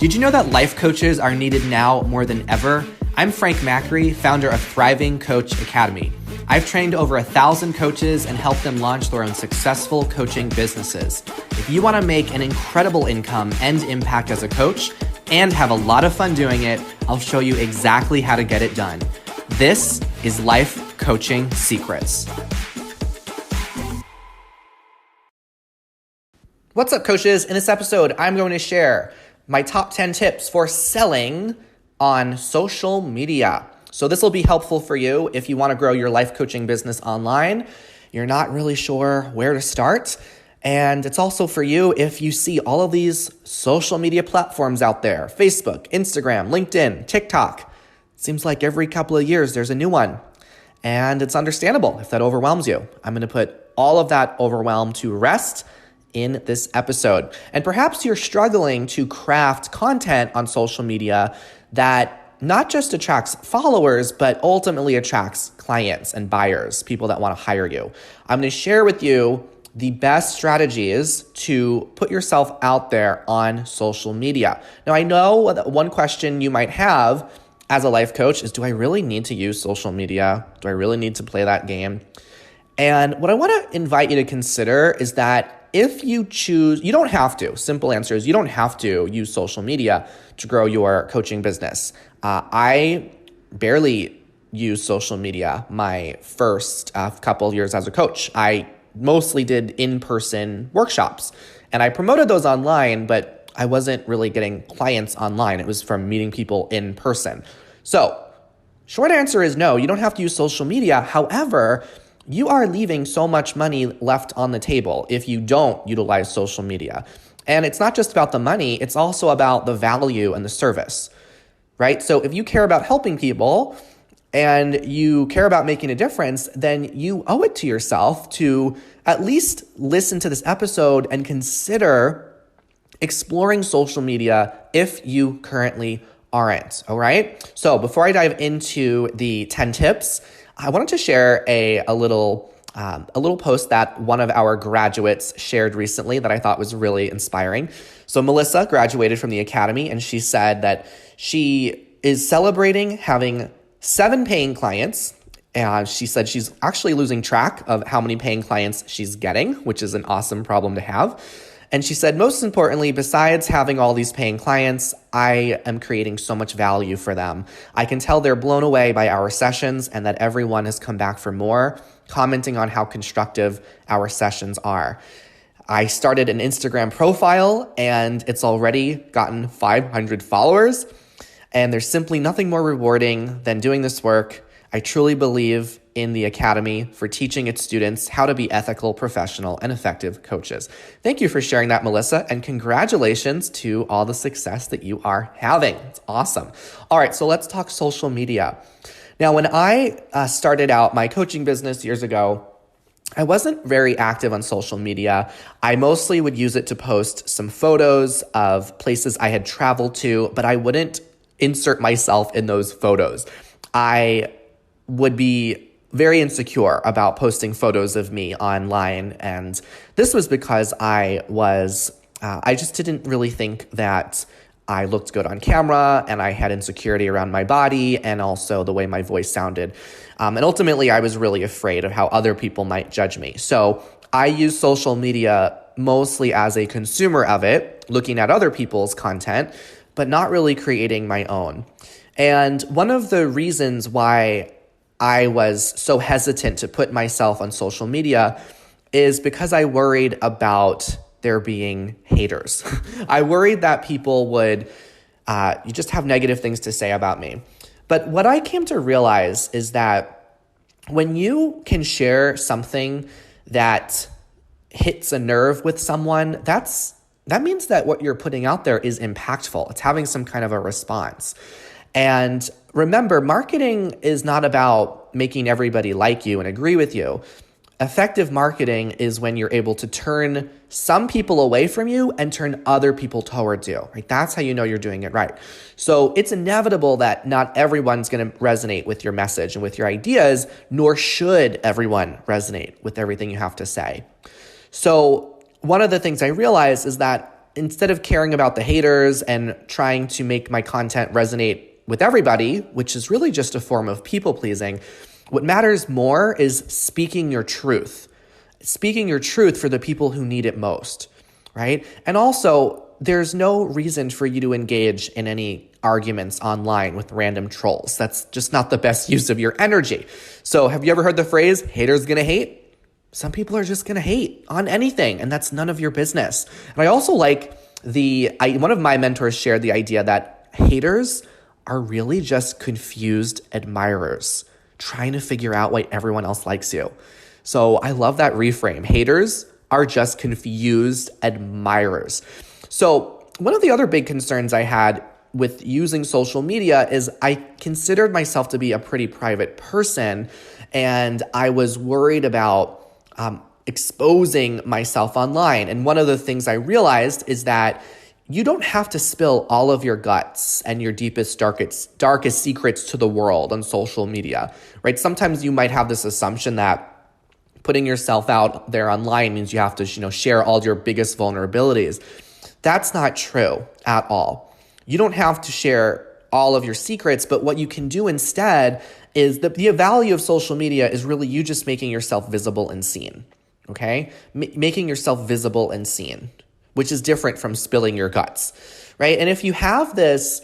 Did you know that life coaches are needed now more than ever? I'm Frank Macri, founder of Thriving Coach Academy. I've trained over 1,000 coaches and helped them launch their own successful coaching businesses. If you want to make an incredible income and impact as a coach and have a lot of fun doing it, I'll show you exactly how to get it done. This is Life Coaching Secrets. What's up, coaches? In this episode, I'm going to share my top 10 tips for selling on social media. So this will be helpful for you if you want to grow your life coaching business online. You're not really sure where to start. And it's also for you if you see all of these social media platforms out there: Facebook, Instagram, LinkedIn, TikTok. It seems like every couple of years there's a new one. And it's understandable if that overwhelms you. I'm going to put all of that overwhelm to rest in this episode. And perhaps you're struggling to craft content on social media that not just attracts followers, but ultimately attracts clients and buyers, people that want to hire you. I'm going to share with you the best strategies to put yourself out there on social media. Now, I know that one question you might have as a life coach is, do I really need to use social media? Do I really need to play that game? And what I want to invite you to consider is that if you choose, you don't have to. Simple answer is you don't have to use social media to grow your coaching business. I barely used social media my first couple of years as a coach. I mostly did in-person workshops, and I promoted those online, but I wasn't really getting clients online. It was from meeting people in person. So, short answer is no, you don't have to use social media. However, you are leaving so much money left on the table if you don't utilize social media. And it's not just about the money, it's also about the value and the service, right? So if you care about helping people and you care about making a difference, then you owe it to yourself to at least listen to this episode and consider exploring social media if you currently aren't, all right? So before I dive into the 10 tips, I wanted to share a little post that one of our graduates shared recently that I thought was really inspiring. So Melissa graduated from the academy, and she said that she is celebrating having 7 paying clients. And she said she's actually losing track of how many paying clients she's getting, which is an awesome problem to have. And she said, most importantly, besides having all these paying clients, I am creating so much value for them. I can tell they're blown away by our sessions and that everyone has come back for more, commenting on how constructive our sessions are. I started an Instagram profile and it's already gotten 500 followers. And there's simply nothing more rewarding than doing this work. I truly believe in the Academy for teaching its students how to be ethical, professional, and effective coaches. Thank you for sharing that, Melissa, and congratulations to all the success that you are having. It's awesome. All right, so let's talk social media. Now, when I started out my coaching business years ago, I wasn't very active on social media. I mostly would use it to post some photos of places I had traveled to, but I wouldn't insert myself in those photos. I would be very insecure about posting photos of me online. And this was because I just didn't really think that I looked good on camera, and I had insecurity around my body and also the way my voice sounded. And ultimately, I was really afraid of how other people might judge me. So I use social media mostly as a consumer of it, looking at other people's content, but not really creating my own. And one of the reasons why I was so hesitant to put myself on social media is because I worried about there being haters. I worried that people would just have negative things to say about me. But what I came to realize is that when you can share something that hits a nerve with someone, that means that what you're putting out there is impactful. It's having some kind of a response. And remember, marketing is not about making everybody like you and agree with you. Effective marketing is when you're able to turn some people away from you and turn other people towards you, right? That's how you know you're doing it right. So it's inevitable that not everyone's going to resonate with your message and with your ideas, nor should everyone resonate with everything you have to say. So one of the things I realized is that instead of caring about the haters and trying to make my content resonate with everybody, which is really just a form of people pleasing, what matters more is speaking your truth. Speaking your truth for the people who need it most, right? And also, there's no reason for you to engage in any arguments online with random trolls. That's just not the best use of your energy. So have you ever heard the phrase, haters gonna hate? Some people are just gonna hate on anything, and that's none of your business. And I also like one of my mentors shared the idea that haters are really just confused admirers trying to figure out why everyone else likes you. So I love that reframe. Haters are just confused admirers. So one of the other big concerns I had with using social media is I considered myself to be a pretty private person, and I was worried about exposing myself online. And one of the things I realized is that you don't have to spill all of your guts and your deepest, darkest secrets to the world on social media, right? Sometimes you might have this assumption that putting yourself out there online means you have to, share all your biggest vulnerabilities. That's not true at all. You don't have to share all of your secrets, but what you can do instead is the value of social media is really you just making yourself visible and seen, okay? Making yourself visible and seen, which is different from spilling your guts, right? And if you have this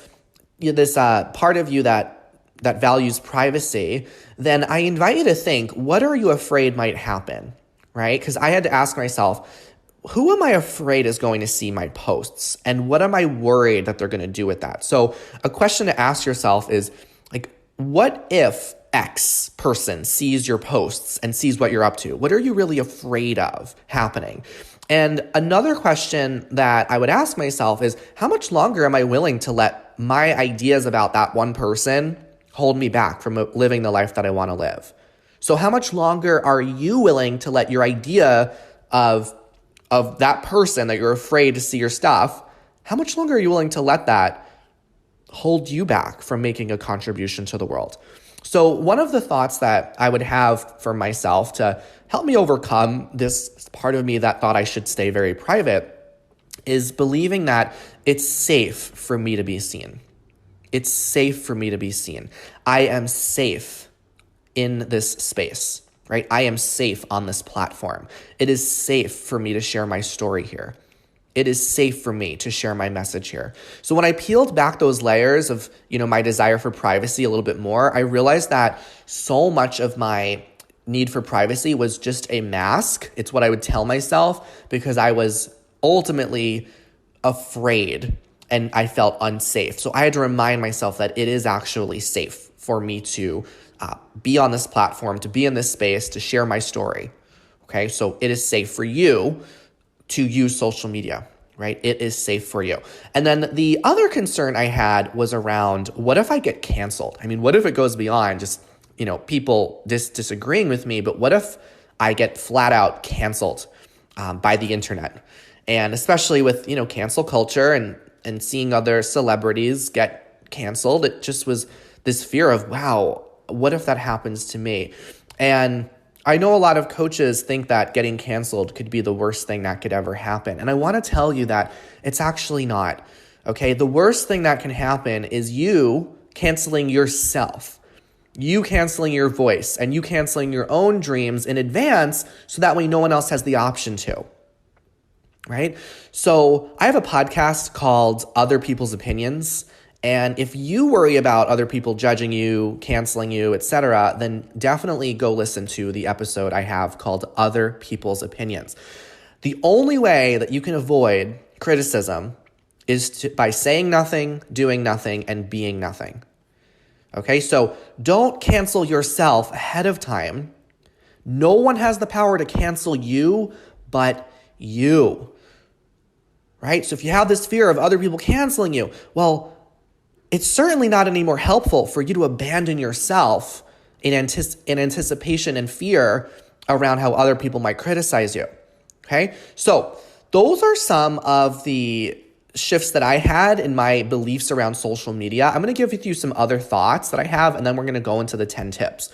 part of you that values privacy, then I invite you to think, what are you afraid might happen, right? Because I had to ask myself, who am I afraid is going to see my posts? And what am I worried that they're going to do with that? So a question to ask yourself is, what if X person sees your posts and sees what you're up to? What are you really afraid of happening? And another question that I would ask myself is, how much longer am I willing to let my ideas about that one person hold me back from living the life that I want to live? So how much longer are you willing to let your idea of that person that you're afraid to see your stuff, how much longer are you willing to let that hold you back from making a contribution to the world? So one of the thoughts that I would have for myself to help me overcome this part of me that thought I should stay very private is believing that it's safe for me to be seen. It's safe for me to be seen. I am safe in this space, right? I am safe on this platform. It is safe for me to share my story here. It is safe for me to share my message here. So when I peeled back those layers of, my desire for privacy a little bit more, I realized that so much of my need for privacy was just a mask. It's what I would tell myself because I was ultimately afraid and I felt unsafe. So I had to remind myself that it is actually safe for me to be on this platform, to be in this space, to share my story. Okay, so it is safe for you to use social media, right? It is safe for you. And then the other concern I had was around, what if I get canceled? I mean, what if it goes beyond just, people disagreeing with me, but what if I get flat out canceled by the internet? And especially with, cancel culture and seeing other celebrities get canceled, it just was this fear of, wow, what if that happens to me? And I know a lot of coaches think that getting canceled could be the worst thing that could ever happen. And I want to tell you that it's actually not, okay? The worst thing that can happen is you canceling yourself, you canceling your voice, and you canceling your own dreams in advance so that way no one else has the option to, right? So I have a podcast called Other People's Opinions. And if you worry about other people judging you, canceling you, etc., then definitely go listen to the episode I have called Other People's Opinions. The only way that you can avoid criticism is by saying nothing, doing nothing, and being nothing. Okay, so don't cancel yourself ahead of time. No one has the power to cancel you but you, right? So if you have this fear of other people canceling you, well, it's certainly not any more helpful for you to abandon yourself in anticipation and fear around how other people might criticize you, okay? So those are some of the shifts that I had in my beliefs around social media. I'm going to give you some other thoughts that I have, and then we're going to go into the 10 tips.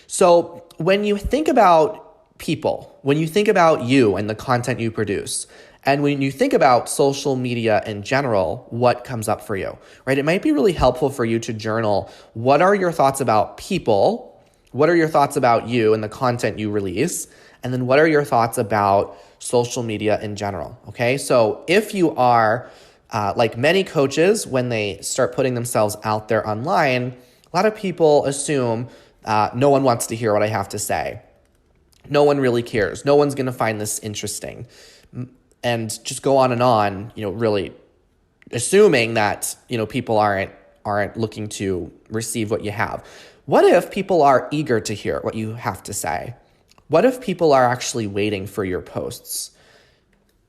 So when you think about people, when you think about you and the content you produce, And when you think about social media in general, what comes up for you, right? It might be really helpful for you to journal. What are your thoughts about people? What are your thoughts about you and the content you release? And then what are your thoughts about social media in general? Okay, so if you are like many coaches, when they start putting themselves out there online, a lot of people assume no one wants to hear what I have to say. No one really cares. No one's going to find this interesting. And just go on, really assuming that, people aren't looking to receive what you have. What if people are eager to hear what you have to say? What if people are actually waiting for your posts?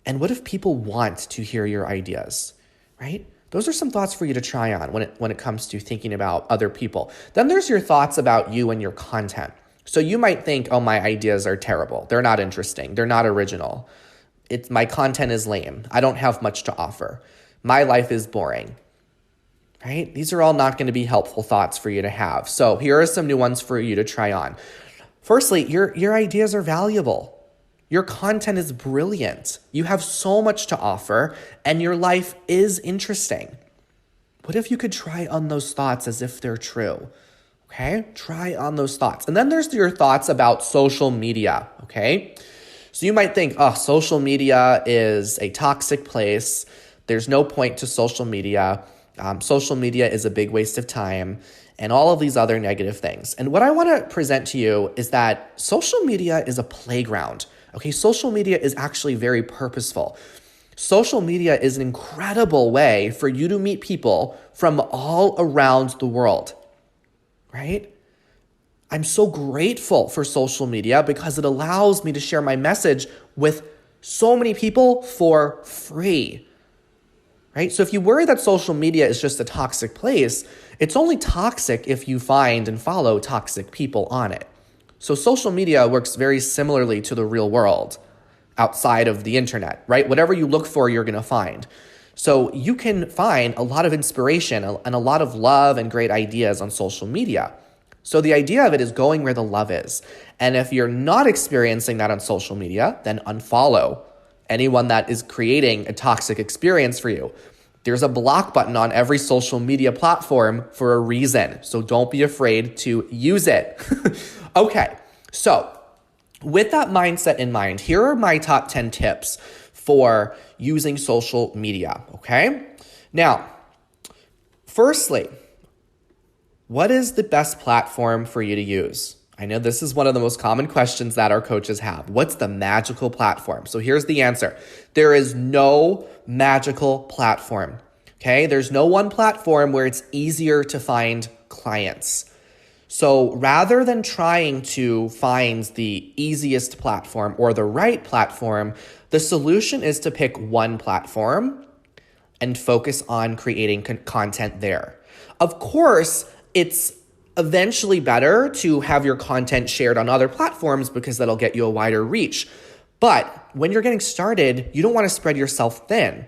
And what if people want to hear your ideas, right? Those are some thoughts for you to try on when it comes to thinking about other people. Then there's your thoughts about you and your content. So you might think, oh, my ideas are terrible. They're not interesting. They're not original. My content is lame. I don't have much to offer. My life is boring, right? These are all not going to be helpful thoughts for you to have. So here are some new ones for you to try on. Firstly, your ideas are valuable. Your content is brilliant. You have so much to offer, and your life is interesting. What if you could try on those thoughts as if they're true? Okay, try on those thoughts. And then there's your thoughts about social media, okay? So you might think, oh, social media is a toxic place. There's no point to social media. Social media is a big waste of time, and all of these other negative things. And what I want to present to you is that social media is a playground. Okay, social media is actually very purposeful. Social media is an incredible way for you to meet people from all around the world, right? I'm so grateful for social media because it allows me to share my message with so many people for free, right? So if you worry that social media is just a toxic place, it's only toxic if you find and follow toxic people on it. So social media works very similarly to the real world outside of the internet, right? Whatever you look for, you're going to find. So you can find a lot of inspiration and a lot of love and great ideas on social media. So the idea of it is going where the love is. And if you're not experiencing that on social media, then unfollow anyone that is creating a toxic experience for you. There's a block button on every social media platform for a reason. So don't be afraid to use it. Okay, so with that mindset in mind, here are my top 10 tips for using social media, okay? Now, firstly, what is the best platform for you to use? I know this is one of the most common questions that our coaches have. What's the magical platform? So here's the answer. There is no magical platform, okay? There's no one platform where it's easier to find clients. So rather than trying to find the easiest platform or the right platform, the solution is to pick one platform and focus on creating content there. Of course, it's eventually better to have your content shared on other platforms because that'll get you a wider reach. But when you're getting started, you don't want to spread yourself thin.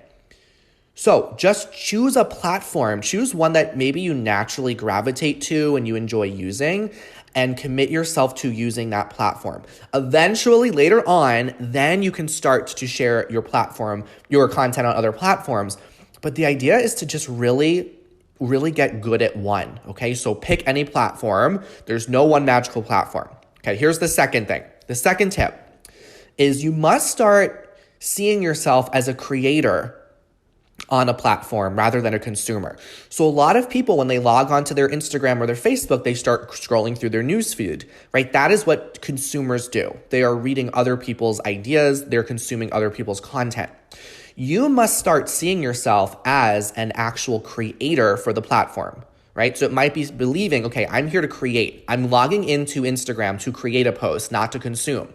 So just choose a platform, choose one that maybe you naturally gravitate to and you enjoy using, and commit yourself to using that platform. Eventually, later on, then you can start to share your content on other platforms. But the idea is to just really get good at one, okay? So pick any platform. There's no one magical platform. Okay, here's the second thing. The second tip is you must start seeing yourself as a creator on a platform rather than a consumer. So a lot of people, when they log onto their Instagram or their Facebook, they start scrolling through their newsfeed, right? That is what consumers do. They are reading other people's ideas. They're consuming other people's content. You must start seeing yourself as an actual creator for the platform, right? So it might be believing, okay, I'm here to create. I'm logging into Instagram to create a post, not to consume.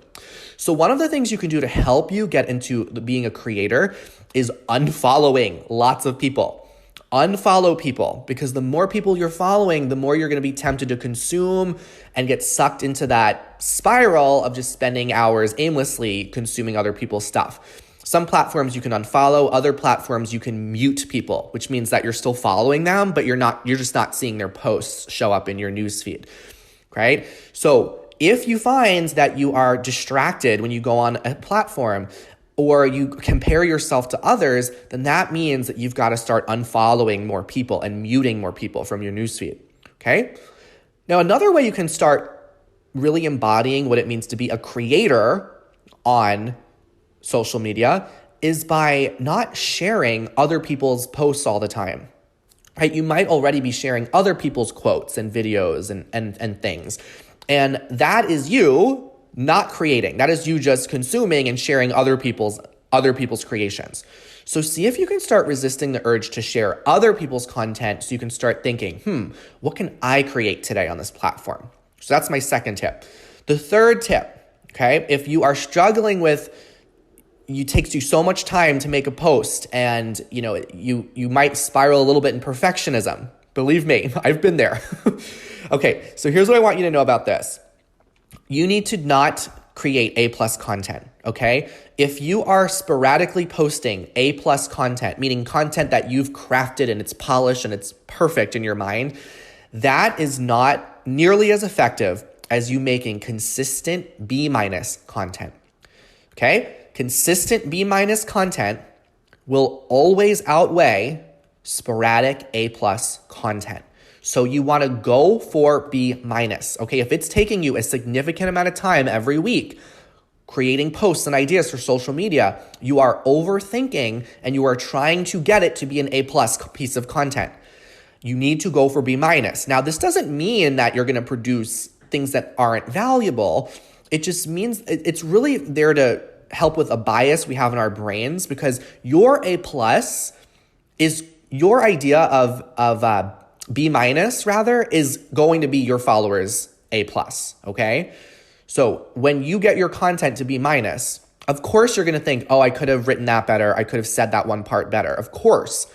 So one of the things you can do to help you get into being a creator is unfollowing lots of people. Unfollow people, because the more people you're following, the more you're going to be tempted to consume and get sucked into that spiral of just spending hours aimlessly consuming other people's stuff. Some platforms you can unfollow, other platforms you can mute people, which means that you're still following them, but you're just not seeing their posts show up in your newsfeed, right? So if you find that you are distracted when you go on a platform, or you compare yourself to others, then that means that you've got to start unfollowing more people and muting more people from your newsfeed, okay? Now, another way you can start really embodying what it means to be a creator on social media is by not sharing other people's posts all the time, right? You might already be sharing other people's quotes and videos and things. And that is you not creating. That is you just consuming and sharing other people's creations. So see if you can start resisting the urge to share other people's content so you can start thinking, what can I create today on this platform? So that's my second tip. The third tip, okay, if you are struggling with, it takes you so much time to make a post and you might spiral a little bit in perfectionism. Believe me, I've been there. Okay, so here's what I want you to know about this. You need to not create A+ content, okay? If you are sporadically posting A+ content, meaning content that you've crafted and it's polished and it's perfect in your mind, that is not nearly as effective as you making consistent B- content, okay? Consistent B- content will always outweigh sporadic A+ content. So you want to go for B-, okay? If it's taking you a significant amount of time every week creating posts and ideas for social media, you are overthinking and you are trying to get it to be an A+ piece of content. You need to go for B-. Now, this doesn't mean that you're going to produce things that aren't valuable. It just means it's really there to help with a bias we have in our brains, because your A+ is your idea of B- is going to be your followers' A+, okay? So when you get your content to B-, of course you're going to think, I could have written that better. I could have said that one part better. Of course.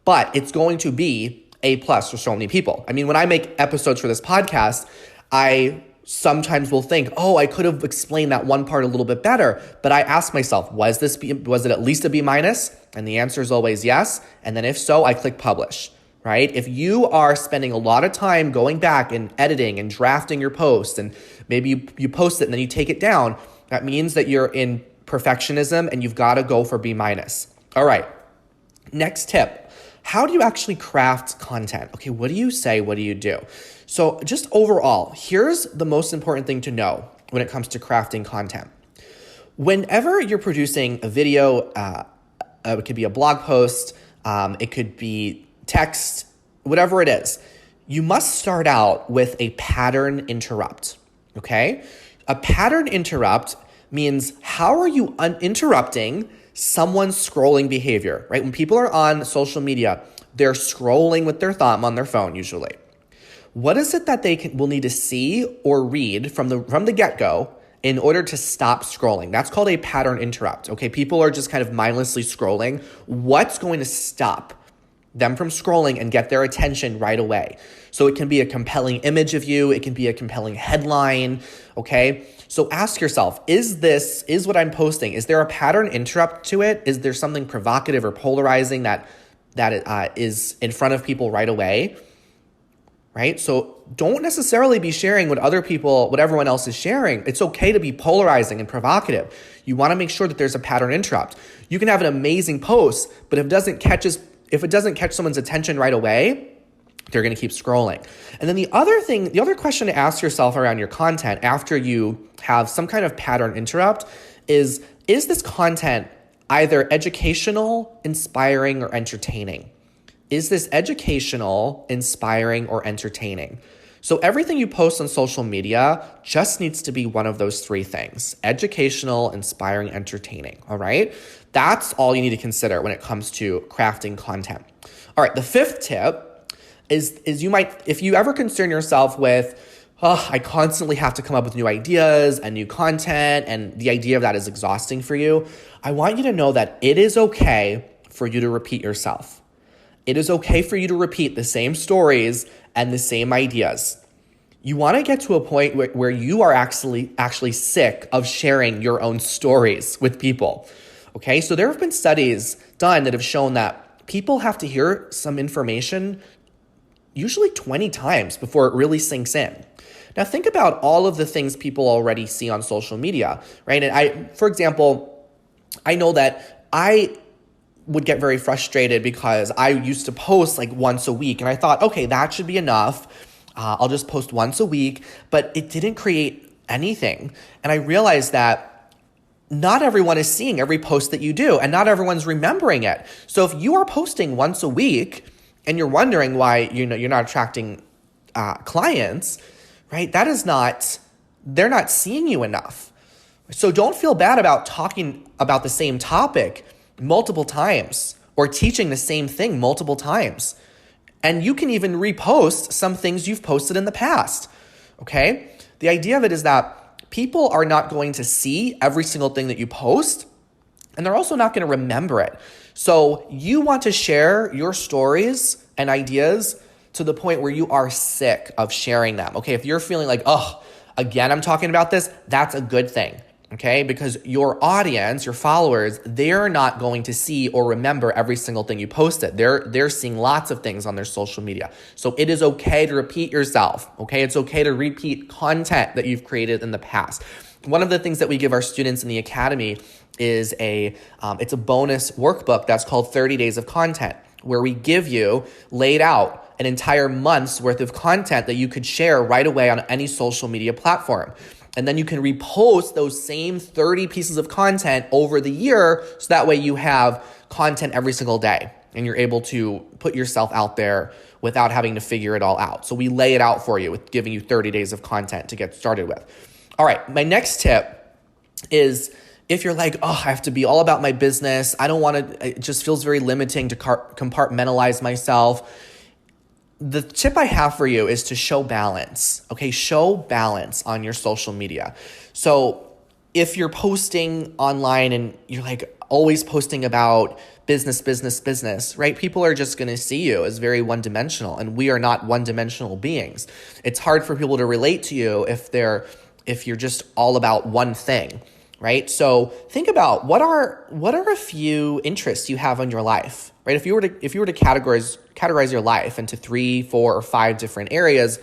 But it's going to be A+ for so many people. I mean, when I make episodes for this podcast, I sometimes will think, I could have explained that one part a little bit better. But I ask myself, was it at least a B-? And the answer is always yes. And then if so, I click publish. Right? If you are spending a lot of time going back and editing and drafting your post, and maybe you post it and then you take it down, that means that you're in perfectionism and you've got to go for B-. All right. Next tip. How do you actually craft content? Okay, what do you say? What do you do? So just overall, here's the most important thing to know when it comes to crafting content. Whenever you're producing a video, it could be a blog post, it could be text, whatever it is, you must start out with a pattern interrupt, okay? A pattern interrupt means how are you interrupting someone's scrolling behavior, right? When people are on social media, they're scrolling with their thumb on their phone usually. What is it that they will need to see or read from the get-go in order to stop scrolling? That's called a pattern interrupt, okay? People are just kind of mindlessly scrolling. What's going to stop them from scrolling and get their attention right away? So it can be a compelling image of you. It can be a compelling headline, okay? So ask yourself, is what I'm posting, is there a pattern interrupt to it? Is there something provocative or polarizing that is in front of people right away, right? So don't necessarily be sharing what everyone else is sharing. It's okay to be polarizing and provocative. You want to make sure that there's a pattern interrupt. You can have an amazing post, but if it doesn't catch someone's attention right away, they're going to keep scrolling. And then the other question to ask yourself around your content after you have some kind of pattern interrupt is this content either educational, inspiring, or entertaining? Is this educational, inspiring, or entertaining? So everything you post on social media just needs to be one of those three things: educational, inspiring, entertaining, all right? That's all you need to consider when it comes to crafting content. All right, the fifth tip is if you ever concern yourself with, I constantly have to come up with new ideas and new content, and the idea of that is exhausting for you, I want you to know that it is okay for you to repeat yourself. It is okay for you to repeat the same stories and the same ideas. You want to get to a point where you are actually sick of sharing your own stories with people. Okay, so there have been studies done that have shown that people have to hear some information usually 20 times before it really sinks in. Now think about all of the things people already see on social media, right? And for example, I know that I would get very frustrated because I used to post like once a week, and I thought, okay, that should be enough. I'll just post once a week, but it didn't create anything. And I realized that not everyone is seeing every post that you do, and not everyone's remembering it. So if you are posting once a week and you're wondering why you're not attracting clients, right? They're not seeing you enough. So don't feel bad about talking about the same topic multiple times or teaching the same thing multiple times. And you can even repost some things you've posted in the past, okay? The idea of it is that people are not going to see every single thing that you post, and they're also not going to remember it. So you want to share your stories and ideas to the point where you are sick of sharing them, okay? If you're feeling like, oh, again, I'm talking about this, that's a good thing. Okay, because your audience, your followers, they're not going to see or remember every single thing you posted. They're seeing lots of things on their social media. So it is okay to repeat yourself. Okay, it's okay to repeat content that you've created in the past. One of the things that we give our students in the academy is it's a bonus workbook that's called 30 Days of Content, where we give you laid out an entire month's worth of content that you could share right away on any social media platform. And then you can repost those same 30 pieces of content over the year, so that way you have content every single day and you're able to put yourself out there without having to figure it all out. So we lay it out for you with giving you 30 days of content to get started with. All right, my next tip is if you're like, oh, I have to be all about my business, I don't want to, it just feels very limiting to compartmentalize myself. The tip I have for you is to show balance, okay? Show balance on your social media. So if you're posting online and you're like always posting about business, right? People are just going to see you as very one-dimensional, and we are not one-dimensional beings. It's hard for people to relate to you if you're just all about one thing, right? So think about what are a few interests you have in your life, right? If you were to categorize your life into 3, 4, or 5 different areas,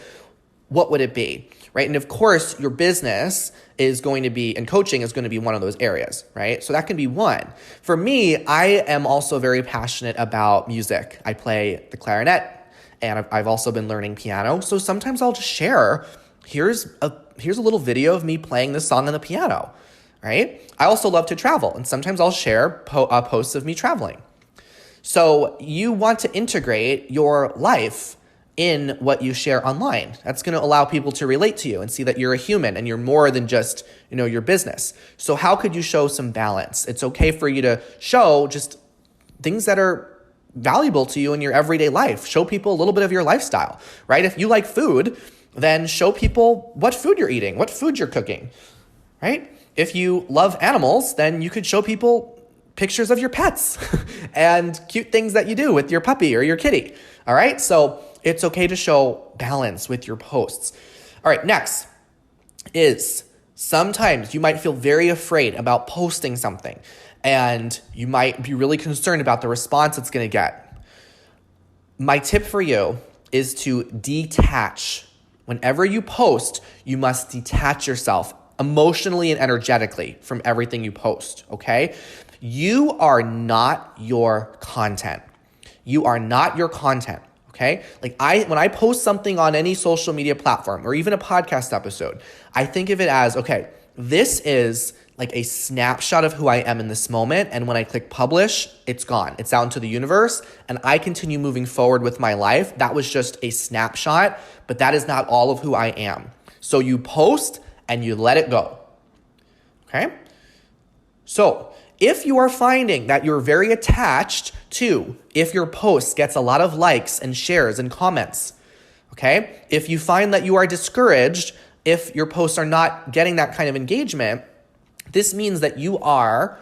what would it be, right? And of course, your business is going to be, and coaching is going to be one of those areas, right? So that can be one. For me, I am also very passionate about music. I play the clarinet, and I've also been learning piano. So sometimes I'll just share, here's a little video of me playing this song on the piano, right? I also love to travel, and sometimes I'll share posts of me traveling. So you want to integrate your life in what you share online. That's going to allow people to relate to you and see that you're a human and you're more than just, your business. So how could you show some balance? It's okay for you to show just things that are valuable to you in your everyday life. Show people a little bit of your lifestyle, right? If you like food, then show people what food you're eating, what food you're cooking, right? If you love animals, then you could show people pictures of your pets and cute things that you do with your puppy or your kitty. All right. So it's okay to show balance with your posts. All right. Next is sometimes you might feel very afraid about posting something, and you might be really concerned about the response it's going to get. My tip for you is to detach. Whenever you post, you must detach yourself emotionally and energetically from everything you post, okay? You are not your content. You are not your content, okay? Like when I post something on any social media platform or even a podcast episode, I think of it as, okay, this is like a snapshot of who I am in this moment. And when I click publish, it's gone. It's out into the universe, and I continue moving forward with my life. That was just a snapshot, but that is not all of who I am. So you post and you let it go, okay? So if you are finding that you're very attached to if your post gets a lot of likes and shares and comments, okay? If you find that you are discouraged if your posts are not getting that kind of engagement, this means that you are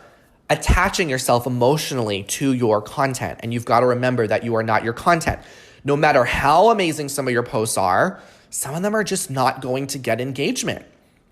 attaching yourself emotionally to your content, and you've got to remember that you are not your content. No matter how amazing some of your posts are, some of them are just not going to get engagement,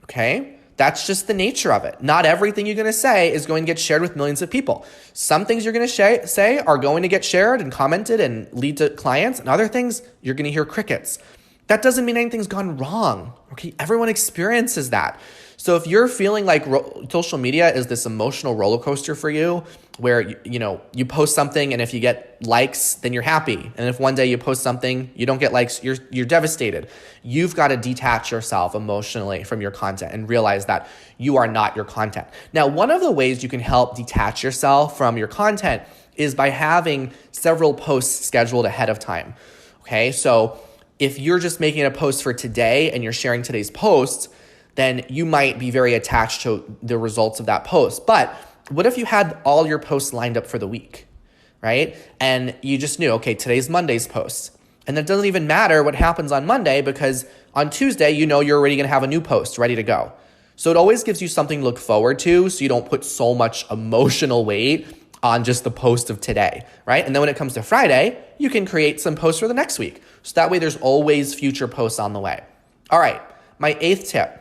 okay? That's just the nature of it. Not everything you're going to say is going to get shared with millions of people. Some things you're going to say are going to get shared and commented and lead to clients, and other things you're going to hear crickets. That doesn't mean anything's gone wrong, okay? Everyone experiences that. So if you're feeling like social media is this emotional roller coaster for you, where you post something and if you get likes, then you're happy, and if one day you post something you don't get likes, you're devastated. You've got to detach yourself emotionally from your content and realize that you are not your content. Now, one of the ways you can help detach yourself from your content is by having several posts scheduled ahead of time. Okay, so if you're just making a post for today and you're sharing today's post, then you might be very attached to the results of that post. But what if you had all your posts lined up for the week, right? And you just knew, okay, today's Monday's post. And it doesn't even matter what happens on Monday, because on Tuesday, you're already going to have a new post ready to go. So it always gives you something to look forward to, so you don't put so much emotional weight on just the post of today, right? And then when it comes to Friday, you can create some posts for the next week. So that way there's always future posts on the way. All right, my 8th tip.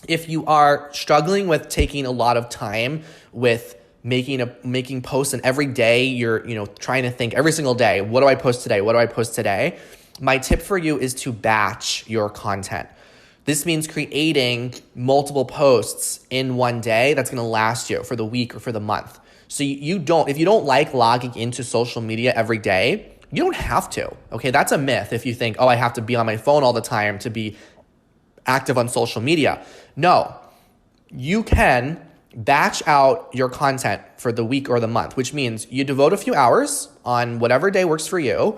If you are struggling with taking a lot of time with making posts, and every day you're trying to think every single day, what do I post today? What do I post today? My tip for you is to batch your content. This means creating multiple posts in one day that's going to last you for the week or for the month. So if you don't like logging into social media every day, you don't have to. Okay, that's a myth if you think, oh, I have to be on my phone all the time to be active on social media. No, you can batch out your content for the week or the month, which means you devote a few hours on whatever day works for you,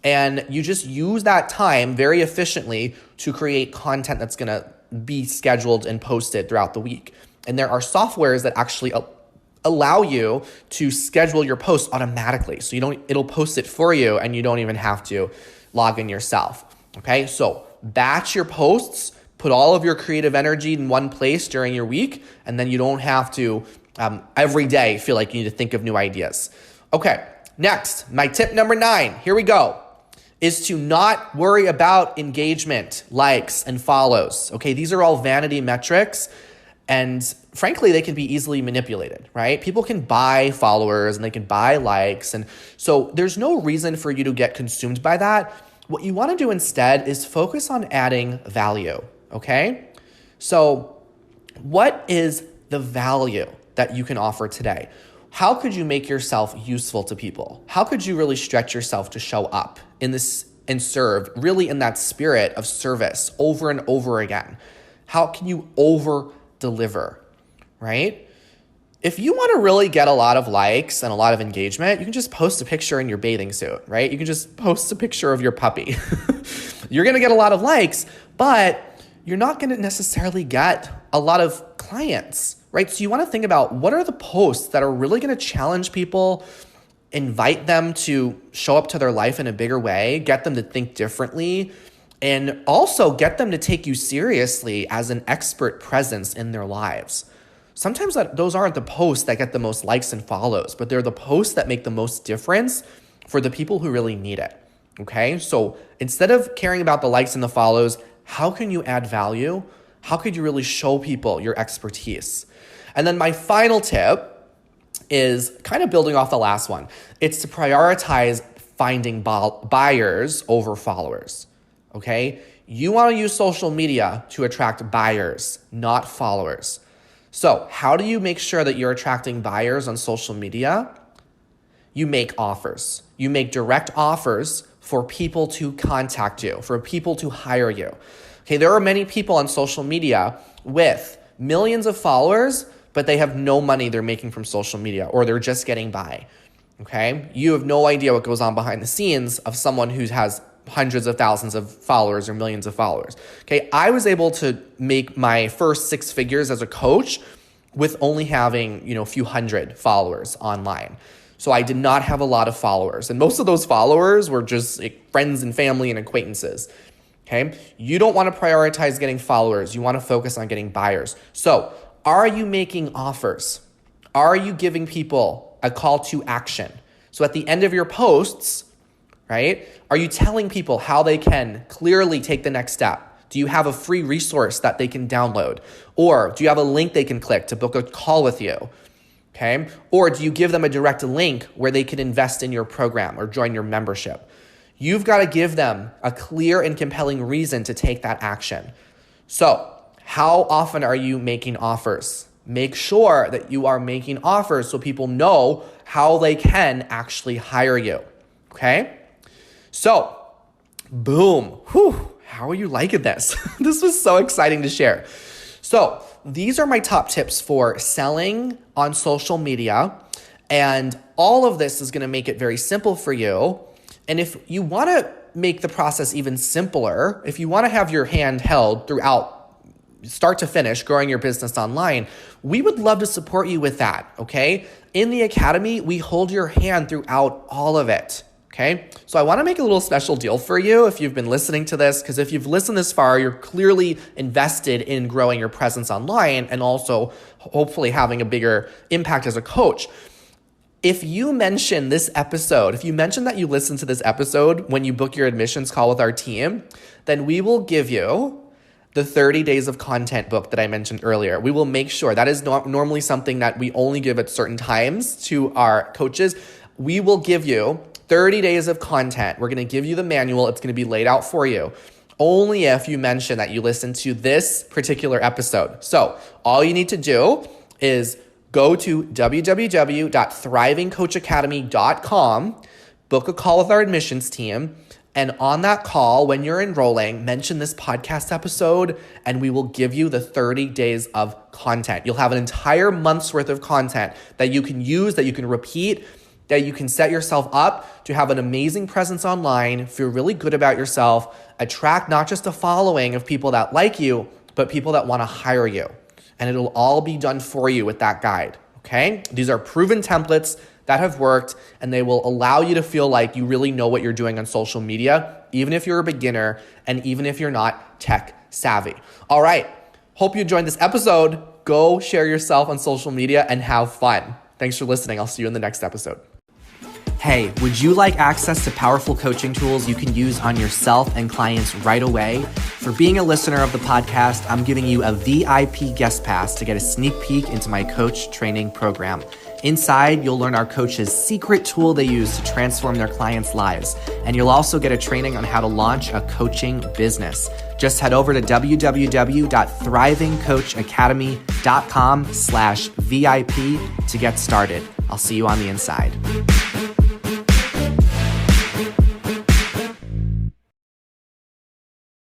and you just use that time very efficiently to create content that's going to be scheduled and posted throughout the week. And there are softwares that actually allow you to schedule your posts automatically. So it'll post it for you and you don't even have to log in yourself. Okay, so batch your posts. Put all of your creative energy in one place during your week, and then you don't have to every day feel like you need to think of new ideas. Okay, next, my tip number 9, here we go, is to not worry about engagement, likes, and follows. Okay, these are all vanity metrics, and frankly, they can be easily manipulated, right? People can buy followers and they can buy likes, and so there's no reason for you to get consumed by that. What you want to do instead is focus on adding value. Okay, so what is the value that you can offer today? How could you make yourself useful to people? How could you really stretch yourself to show up in this and serve really in that spirit of service over and over again? How can you over deliver, right? If you want to really get a lot of likes and a lot of engagement, you can just post a picture in your bathing suit, right? You can just post a picture of your puppy. You're going to get a lot of likes, but you're not going to necessarily get a lot of clients, right? So you want to think about, what are the posts that are really going to challenge people, invite them to show up to their life in a bigger way, get them to think differently, and also get them to take you seriously as an expert presence in their lives. Sometimes those aren't the posts that get the most likes and follows, but they're the posts that make the most difference for the people who really need it. Okay, so instead of caring about the likes and the follows, how can you add value? How could you really show people your expertise? And then my final tip is kind of building off the last one. It's to prioritize finding buyers over followers. Okay, you want to use social media to attract buyers, not followers. So how do you make sure that you're attracting buyers on social media? You make offers. You make direct offers for people to contact you, for people to hire you. Okay, there are many people on social media with millions of followers, but they have no money they're making from social media, or they're just getting by. Okay, you have no idea what goes on behind the scenes of someone who has hundreds of thousands of followers or millions of followers. Okay, I was able to make my first 6 figures as a coach with only having, a few hundred followers online. So I did not have a lot of followers, and most of those followers were just friends and family and acquaintances. Okay, you don't want to prioritize getting followers. You want to focus on getting buyers. So are you making offers? Are you giving people a call to action? So at the end of your posts, right, are you telling people how they can clearly take the next step? Do you have a free resource that they can download? Or do you have a link they can click to book a call with you? Okay, or do you give them a direct link where they can invest in your program or join your membership? You've got to give them a clear and compelling reason to take that action. So How often are you making offers? Make sure that you are making offers so people know how they can actually hire you, okay? So, boom. Whew. How are you liking this? This was so exciting to share. So, these are my top tips for selling on social media, and all of this is going to make it very simple for you. And if you want to make the process even simpler, if you want to have your hand held throughout start to finish growing your business online, we would love to support you with that, okay? In the academy, we hold your hand throughout all of it, okay? So I want to make a little special deal for you if you've been listening to this, because if you've listened this far, you're clearly invested in growing your presence online and also hopefully having a bigger impact as a coach. If you mention this episode, if you mention that you listen to this episode when you book your admissions call with our team, then we will give you the 30 days of content book that I mentioned earlier. We will make sure that is normally something that we only give at certain times to our coaches. We will give you 30 days of content. We're going to give you the manual. It's going to be laid out for you only if you mention that you listen to this particular episode. So all you need to do is go to www.thrivingcoachacademy.com, book a call with our admissions team, and on that call, when you're enrolling, mention this podcast episode, and we will give you the 30 days of content. You'll have an entire month's worth of content that you can use, that you can repeat, that you can set yourself up to have an amazing presence online, feel really good about yourself, attract not just a following of people that like you, but people that want to hire you. And it'll all be done for you with that guide, okay? These are proven templates that have worked, and they will allow you to feel like you really know what you're doing on social media, even if you're a beginner and even if you're not tech savvy. All right, hope you enjoyed this episode. Go share yourself on social media and have fun. Thanks for listening. I'll see you in the next episode. Hey, would you like access to powerful coaching tools you can use on yourself and clients right away? For being a listener of the podcast, I'm giving you a VIP guest pass to get a sneak peek into my coach training program. Inside, you'll learn our coach's secret tool they use to transform their clients' lives. And you'll also get a training on how to launch a coaching business. Just head over to www.thrivingcoachacademy.com/VIP to get started. I'll see you on the inside.